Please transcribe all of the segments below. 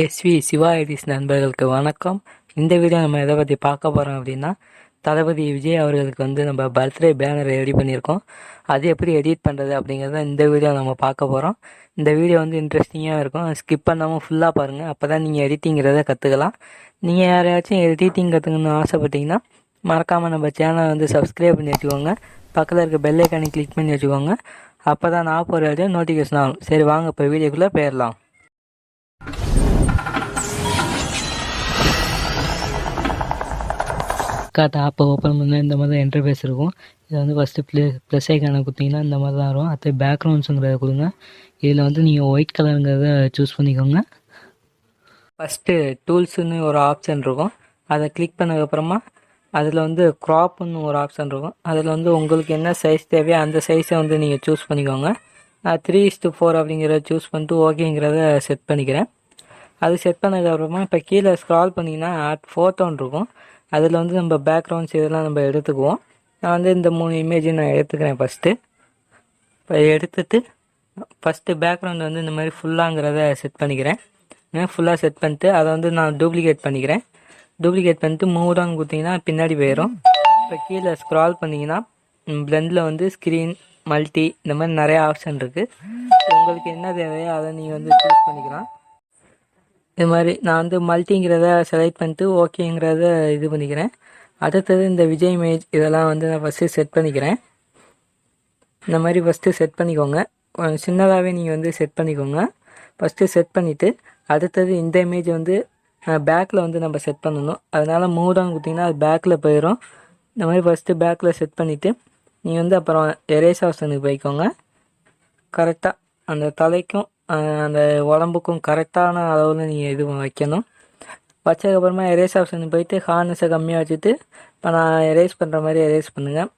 SIVA EDITZ நண்பர்களுக்கு வணக்கம். இந்த வீடியோ நம்ம எதை பற்றி பார்க்க போகிறோம் அப்படின்னா, தளபதி விஜய் அவர்களுக்கு வந்து நம்ம பர்த்டே பேனர் ரெடி பண்ணியிருக்கோம். அது எப்படி எடிட் பண்ணுறது அப்படிங்கிறத இந்த வீடியோ நம்ம பார்க்க போகிறோம். இந்த வீடியோ வந்து இன்ட்ரெஸ்டிங்காக இருக்கும். ஸ்கிப் பண்ணாமல் ஃபுல்லாக பாருங்கள். அப்போ தான் நீங்கள் எடிட்டிங்கிறத கற்றுக்கலாம். நீங்கள் யாரையாச்சும் எடிட்டிங் கற்றுக்கணும்னு ஆசைப்பட்டீங்கன்னா மறக்காமல் நம்ம சேனலை வந்து சப்ஸ்கிரைப் பண்ணி வச்சுக்கோங்க. பக்கத்தில் இருக்க பெல் ஐக்கானை கிளிக் பண்ணி வச்சுக்கோங்க. அப்போ தான் நான் போகிற நோட்டிஃபிகேஷன் ஆகும். சரி, வாங்க இப்போ வீடியோக்குள்ளே போயிடலாம். ஆப்பை ஓப்பன் பண்ணால் இந்த மாதிரி தான் இன்டர்ஃபேஸ் இருக்கும். இதை வந்து ஃபஸ்ட்டு ப்ளஸ் ஐக்கானை கொடுத்தீங்கன்னா இந்த மாதிரி தான் வரும். அடுத்து பேக்ரவுண்ட்ஸுங்கிறத கொடுங்க. இதில் வந்து நீங்கள் ஒயிட் கலருங்கிறத சூஸ் பண்ணிக்கோங்க. ஃபஸ்ட்டு டூல்ஸுன்னு ஒரு ஆப்ஷன் இருக்கும். அதை கிளிக் பண்ணதுக்கப்புறமா அதில் வந்து க்ராப்புன்னு ஒரு ஆப்ஷன் இருக்கும். அதில் வந்து உங்களுக்கு என்ன சைஸ் தேவையோ அந்த சைஸை வந்து நீங்கள் சூஸ் பண்ணிக்கோங்க. நான் 3:4 அப்படிங்கிறத சூஸ் பண்ணிட்டு ஓகேங்கிறத செட் பண்ணிக்கிறேன். அது செட் பண்ணதுக்கப்புறமா இப்போ கீழே ஸ்க்ரால் பண்ணிங்கன்னா ஃபோட்டோன்னு இருக்கும். அதில் வந்து நம்ம பேக்ரவுண்ட்ஸ் இதெல்லாம் நம்ம எடுத்துக்குவோம். நான் வந்து இந்த 3 இமேஜ் நான் எடுத்துக்கிறேன் ஃபஸ்ட்டு. இப்போ எடுத்துகிட்டு ஃபஸ்ட்டு பேக்ரவுண்ட் வந்து இந்த மாதிரி ஃபுல்லாங்கிறத செட் பண்ணிக்கிறேன். ஃபுல்லாக செட் பண்ணிட்டு அதை வந்து நான் டூப்ளிகேட் பண்ணிக்கிறேன். டூப்ளிகேட் பண்ணிட்டு மூவ் டவுன் கொடுத்தீங்கன்னா பின்னாடி போயிடும். இப்போ கீழே ஸ்க்ரால் பண்ணிங்கன்னா பிளெண்டில் வந்து ஸ்க்ரீன், மல்டி இந்த மாதிரி நிறைய ஆப்ஷன் இருக்குது. உங்களுக்கு என்ன தேவையோ அதை நீங்கள் வந்து சூஸ் பண்ணிக்கலாம். இது மாதிரி நான் வந்து மல்டிங்கிறத செலக்ட் பண்ணிட்டு ஓகேங்கிறத இது பண்ணிக்கிறேன். அடுத்தது இந்த விஜய் இமேஜ் இதெல்லாம் வந்து நான் ஃபஸ்ட்டு செட் பண்ணிக்கிறேன். இந்த மாதிரி ஃபஸ்ட்டு செட் பண்ணிக்கோங்க. சின்னதாகவே நீங்கள் வந்து செட் பண்ணிக்கோங்க. ஃபஸ்ட்டு செட் பண்ணிவிட்டு அடுத்தது இந்த இமேஜ் வந்து பேக்கில் வந்து நம்ம செட் பண்ணணும். அதனால் மூவ் டவுன் கொடுத்திங்கன்னா அது பேக்கில் போயிடும். இந்த மாதிரி ஃபஸ்ட்டு பேக்கில் செட் பண்ணிவிட்டு நீங்கள் வந்து அப்புறம் எரேஸ் ஆப்ஷனுக்கு போய்க்கோங்க. கரெக்டாக அந்த தலைக்கும் அந்த உடம்புக்கும் கரெக்டான அளவில் நீங்கள் இது வைக்கணும். வச்சதுக்கப்புறமா எரேஸ் ஆப்ஷனுக்கு போயிட்டு ஹார்னஸை கம்மியாக வச்சுட்டு இப்போ நான் எரேஸ் பண்ணுற மாதிரி எரேஸ் பண்ணுங்கள்.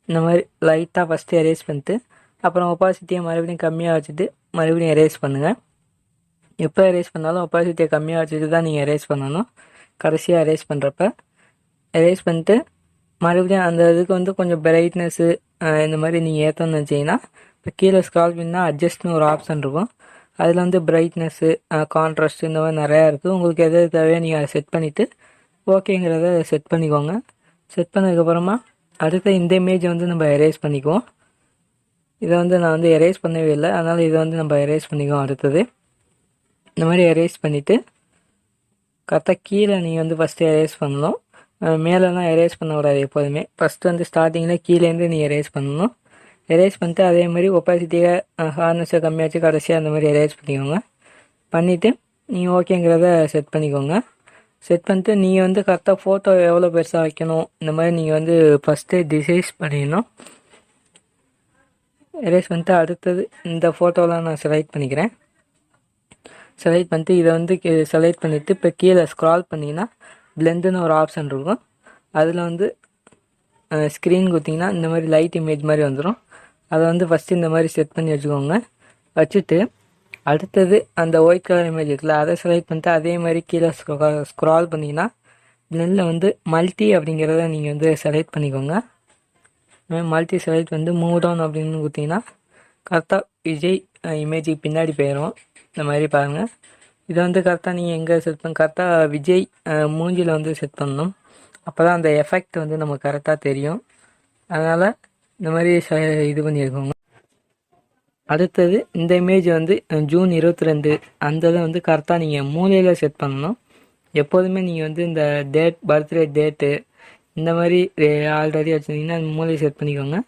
இந்த மாதிரி லைட்டாக ஃபஸ்ட்டு எரேஸ் பண்ணிட்டு அப்புறம் ஒப்பாசிட்டியை மறுபடியும் கம்மியாக வச்சுட்டு மறுபடியும் எரேஸ் பண்ணுங்கள். எப்போ எரேஸ் பண்ணாலும் ஒப்பாசிட்டியை கம்மியாக வச்சுட்டு தான் நீங்கள் எரேஸ் பண்ணணும். கடைசியாக எரேஸ் பண்ணுறப்ப எரேஸ் பண்ணிட்டு மறுபடியும் அந்த இதுக்கு வந்து கொஞ்சம் பிரைட்னஸ்ஸு இந்த மாதிரி நீங்கள் ஏற்றணும்னு வச்சிங்கன்னா இப்போ கீழே ஸ்க்ரால் பண்ணால் அட்ஜஸ்ட்னு ஒரு ஆப்ஷன் இருக்கும். அதில் வந்து பிரைட்னஸ்ஸு, கான்ட்ராஸ்ட்டு இந்த மாதிரி நிறையா இருக்குது. உங்களுக்கு எது தேவையோ நீங்கள் அதை செட் பண்ணிவிட்டு ஓகேங்கிறத செட் பண்ணிக்கோங்க. செட் பண்ணதுக்கப்புறமா அடுத்த இந்த இமேஜை வந்து நம்ம எரேஸ் பண்ணிக்குவோம். இதை வந்து நான் வந்து எரேஸ் பண்ணவே இல்லை, அதனால் இதை வந்து நம்ம எரேஸ் பண்ணிக்குவோம். அடுத்தது இந்த மாதிரி எரேஸ் பண்ணிவிட்டு கரெக்டாக கீழே நீங்கள் வந்து ஃபஸ்ட்டு எரேஸ் பண்ணணும். மேலெலாம் எரேஸ் பண்ணக்கூடாது எப்போதுமே. ஃபஸ்ட்டு வந்து ஸ்டார்டிங்கில் கீழேருந்து நீங்கள் எரேஸ் பண்ணணும். எரேஸ் பண்ணிட்டு அதே மாதிரி ஒப்பாசிட்டியை ஹார்னஸை கம்மியாச்சு கடைசியாக அந்த மாதிரி எரேஸ் பண்ணிக்கோங்க. பண்ணிவிட்டு நீங்கள் ஓகேங்கிறத செட் பண்ணிக்கோங்க. செட் பண்ணிட்டு நீங்கள் வந்து கரெக்டாக ஃபோட்டோ எவ்வளோ பெருசாக வைக்கணும் இந்த மாதிரி நீங்கள் வந்து ஃபஸ்ட்டு டிசைஸ் பண்ணிடணும். எரேஸ் பண்ணிட்டு அடுத்தது இந்த ஃபோட்டோலாம் நான் செலக்ட் பண்ணிக்கிறேன். செலக்ட் பண்ணிட்டு இதை வந்து செலக்ட் பண்ணிவிட்டு இப்போ கீழே ஸ்க்ரால் பண்ணிங்கன்னா பிளெண்டுன்னு ஒரு ஆப்ஷன் இருக்கும். அதில் வந்து ஸ்க்ரீன் கொடுத்திங்கன்னா இந்த மாதிரி லைட் இமேஜ் மாதிரி வந்துடும். அதை வந்து ஃபஸ்ட்டு இந்த மாதிரி செட் பண்ணி வச்சுக்கோங்க. வச்சுட்டு அடுத்தது அந்த ஒயிட் கலர் இமேஜ் இருக்குல்ல அதை செலக்ட் பண்ணிட்டு அதே மாதிரி கீழே ஸ்க்ரால் பண்ணிங்கன்னா பிளெண்டில் வந்து மல்டி அப்படிங்கிறத நீங்கள் வந்து செலக்ட் பண்ணிக்கோங்க. மல்டி செலக்ட் வந்து மூவ் டவுன் அப்படின்னு கொடுத்தீங்கன்னா கரெக்டாக விஜய் இமேஜுக்கு பின்னாடி போயிடும். இந்த மாதிரி பாருங்கள். இதை வந்து கரெக்டாக நீங்கள் எங்கே செட் பண்ண கரெக்டாக விஜய் மூஞ்சியில் வந்து செட் பண்ணணும். அப்போ தான் அந்த எஃபெக்ட் வந்து நமக்கு கரெக்டாக தெரியும். அதனால் இந்த மாதிரி இது பண்ணியிருக்கோங்க. அடுத்தது இந்த இமேஜ் வந்து ஜூன் 22 அந்த இதை வந்து கரெக்டாக நீங்கள் மூலையில் செட் பண்ணணும். எப்போதுமே நீங்கள் வந்து இந்த டேட், பர்த்டே டேட்டு இந்த மாதிரி ஆல்ரெடி வச்சுருந்தீங்கன்னா அந்த மூலையை செட் பண்ணிக்கோங்க.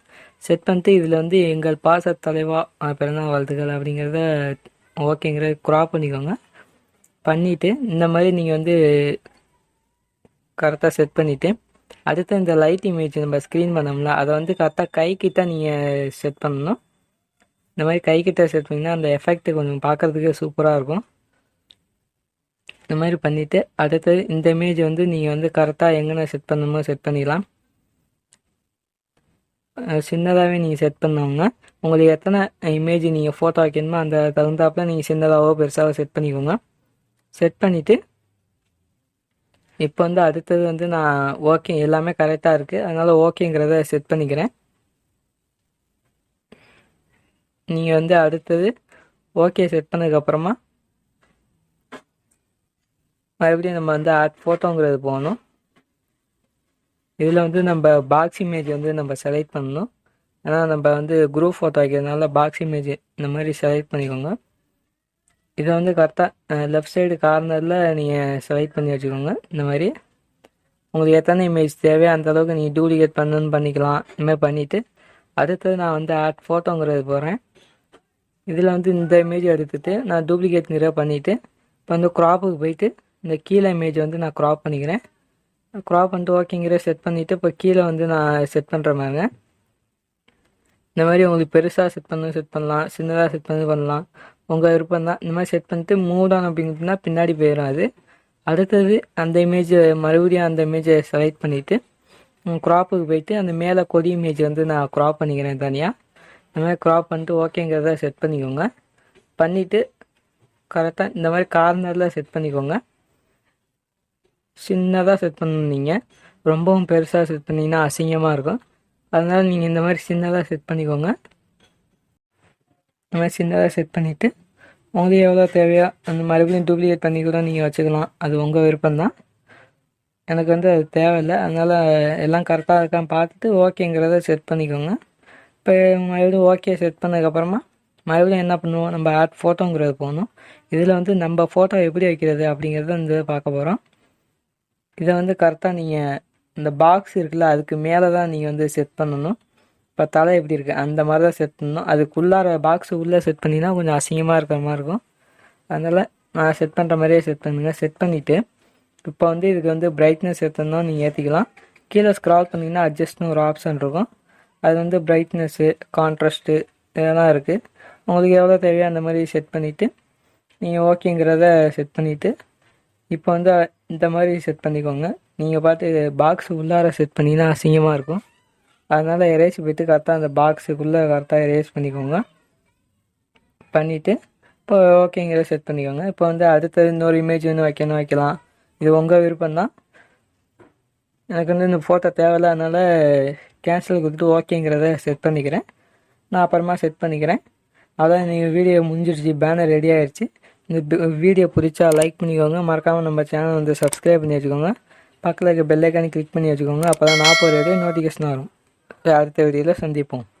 செட் பண்ணிட்டு இதில் வந்து எங்கள் பாச தலைவா பிறந்தநாள் வாழ்த்துக்கள் அப்படிங்கிறத ஓகேங்கிறத க்ராப் பண்ணிக்கோங்க. பண்ணிவிட்டு இந்த மாதிரி நீங்கள் வந்து கரெக்டாக செட் பண்ணிவிட்டு அடுத்து இந்த லைட் இமேஜ் நம்ம ஸ்க்ரீன் பண்ணோம்ல அதை வந்து கரெக்டாக கைக்கிட்ட நீங்கள் செட் பண்ணணும். இந்த மாதிரி கைக்கிட்ட செட் பண்ணிங்கன்னா அந்த எஃபெக்ட் கொஞ்சம் பார்க்குறதுக்கே சூப்பராக இருக்கும். இந்த மாதிரி பண்ணிவிட்டு அடுத்தது இந்த இமேஜ் வந்து நீங்கள் வந்து கரெக்டாக எங்கே செட் பண்ணணுமோ செட் பண்ணிடலாம். சின்னதாகவே நீங்கள் செட் பண்ணோம்னா உங்களுக்கு எத்தனை இமேஜ் நீங்கள் ஃபோட்டோ வைக்கணுமோ அந்த தகுந்தாப்பில் நீங்கள் சின்னதாகவோ பெருசாகவோ செட் பண்ணிக்கோங்க. செட் பண்ணிவிட்டு இப்போ வந்து அடுத்தது வந்து நான் ஓகே எல்லாமே கரெக்டாக இருக்குது, அதனால் ஓகேங்கிறத செட் பண்ணிக்கிறேன். நீங்கள் வந்து அடுத்தது ஓகே செட் பண்ணதுக்கப்புறமா மறுபடியும் நம்ம வந்து ஆட் ஃபோட்டோங்கிறது போகணும். இதில் வந்து நம்ம பாக்ஸ் இமேஜ் வந்து நம்ம செலக்ட் பண்ணணும். ஏன்னா நம்ம வந்து குரூப் ஃபோட்டோ வைக்கிறதுனால பாக்ஸ் இமேஜ் இந்த மாதிரி செலக்ட் பண்ணிக்கோங்க. இதை வந்து கரெக்டாக லெஃப்ட் சைடு கார்னரில் நீங்கள் செலக்ட் பண்ணி வச்சுக்கோங்க. இந்த மாதிரி உங்களுக்கு எத்தனை இமேஜ் தேவையோ அந்தளவுக்கு நீங்கள் டூப்ளிகேட் பண்ணணுன்னு பண்ணிக்கலாம். இந்தமாதிரி பண்ணிவிட்டு அடுத்தது நான் வந்து ஆட் ஃபோட்டோங்கிறது போகிறேன். இதில் வந்து இந்த இமேஜ் எடுத்துகிட்டு நான் டூப்ளிகேட்ங்கிற பண்ணிவிட்டு இப்போ வந்து க்ராப்புக்கு போயிட்டு இந்த கீழே இமேஜ் வந்து நான் க்ராப் பண்ணிக்கிறேன். க்ராப் பண்ணிட்டு ஓகேங்கிற செட் பண்ணிவிட்டு இப்போ கீழே வந்து நான் செட் பண்ணுற மாதிரிங்க. இந்த மாதிரி உங்களுக்கு பெருசாக செட் பண்ணலாம், சின்னதாக செட் பண்ணலாம், உங்கள் விருப்பம் தான். இந்த மாதிரி செட் பண்ணிட்டு மூவ் டவுன் அப்படிங்கிறதுனா பின்னாடி போயிடும். அது அடுத்தது அந்த இமேஜை மறுபடியும் அந்த இமேஜை செலக்ட் பண்ணிவிட்டு க்ராப்புக்கு போயிட்டு அந்த மேலே கொடி இமேஜ் வந்து நான் க்ராப் பண்ணிக்கிறேன் தனியாக. இந்த மாதிரி க்ராப் பண்ணிட்டு ஓகேங்கிறத செட் பண்ணிக்கோங்க. பண்ணிவிட்டு கரெக்டாக இந்த மாதிரி கார்னரில் செட் பண்ணிக்கோங்க. சின்னதாக செட் பண்ணணும். நீங்கள் ரொம்பவும் பெருசாக செட் பண்ணிங்கன்னா அசிங்கமாக இருக்கும். அதனால் நீங்கள் இந்த மாதிரி சின்னதாக செட் பண்ணிக்கோங்க. இந்த மாதிரி சின்னதாக செட் பண்ணிவிட்டு உங்களுக்கு எவ்வளோ தேவையோ அந்த மறுபடியும் டூப்ளிகேட் பண்ணி கூட நீங்கள் வச்சுக்கலாம். அது உங்கள் விருப்பம்தான். எனக்கு வந்து அது தேவையில்லை. அதனால் எல்லாம் கரெக்டாக இருக்கான்னு பார்த்துட்டு ஓகேங்கிறத செட் பண்ணிக்கோங்க. இப்போ மறுபடியும் ஓகே செட் பண்ணதுக்கப்புறமா மறுபடியும் என்ன பண்ணுவோம், நம்ம ஆட் ஃபோட்டோங்கிறது போகணும். இதில் வந்து நம்ம ஃபோட்டோ எப்படி வைக்கிறது அப்படிங்கிறத வந்து பார்க்க போகிறோம். இதை வந்து கரெக்டாக நீங்கள் இந்த பாக்ஸ் இருக்குல்ல அதுக்கு மேலே தான் நீங்கள் வந்து செட் பண்ணணும். இப்போ தலை எப்படி இருக்குது அந்த மாதிரி தான் செட் பண்ணணும். அதுக்குள்ளார பாக்ஸு உள்ளே செட் பண்ணிங்கன்னா கொஞ்சம் அசிங்கமாக இருக்கிற மாதிரி இருக்கும். அதனால் நான் செட் பண்ணுற மாதிரியே செட் பண்ணுங்க. செட் பண்ணிவிட்டு இப்போ வந்து இதுக்கு வந்து பிரைட்னஸ் ஏற்றணும்னா நீங்கள் ஏற்றிக்கலாம். கீழே ஸ்க்ரால் பண்ணிங்கன்னா அட்ஜஸ்ட்னு ஒரு ஆப்ஷன் இருக்கும். அது வந்து பிரைட்னஸ்ஸு, கான்ட்ராஸ்ட்டு இதெல்லாம் இருக்குது. உங்களுக்கு எவ்வளோ தேவையோ அந்த மாதிரி செட் பண்ணிவிட்டு நீங்கள் ஓகேங்கிறத செட் பண்ணிவிட்டு இப்போ வந்து இந்த மாதிரி செட் பண்ணிக்கோங்க. நீங்கள் பார்த்து பாக்ஸு உள்ளார செட் பண்ணிங்கன்னா அசிங்கமாக இருக்கும். அதனால் எரேஸ் போய்ட்டு கரெக்டாக அந்த பாக்ஸுக்குள்ளே கரெக்டாக எரேஸ் பண்ணிக்கோங்க. பண்ணிவிட்டு இப்போ ஓகேங்கிறத செட் பண்ணிக்கோங்க. இப்போ வந்து அடுத்தது இன்னொரு இமேஜ் வந்து வைக்கலாம். இது உங்கள் விருப்பம்தான். எனக்கு வந்து இந்த ஃபோட்டோ தேவையில்லை, அதனால் கேன்சல் கொடுத்துட்டு ஓகேங்கிறத செட் பண்ணிக்கிறேன். நான் அப்புறமா செட் பண்ணிக்கிறேன். அதான் நீங்கள் வீடியோ முடிஞ்சிடுச்சு, பேனர் ரெடி ஆகிடுச்சு. இந்த வீடியோ பிடிச்சா லைக் பண்ணிக்கோங்க. மறக்காமல் நம்ம சேனல் வந்து சப்ஸ்கிரைப் பண்ணி வச்சுக்கோங்க. பக்கத்தில் இருக்க பெல் ஐக்கானை கிளிக் பண்ணி வச்சுக்கோங்க. அப்போ தான் நான் போகிற வீடியோ நோட்டிஃபிகேஷன் வரும். அடுத்த வீடியோவில் சந்திப்போம்.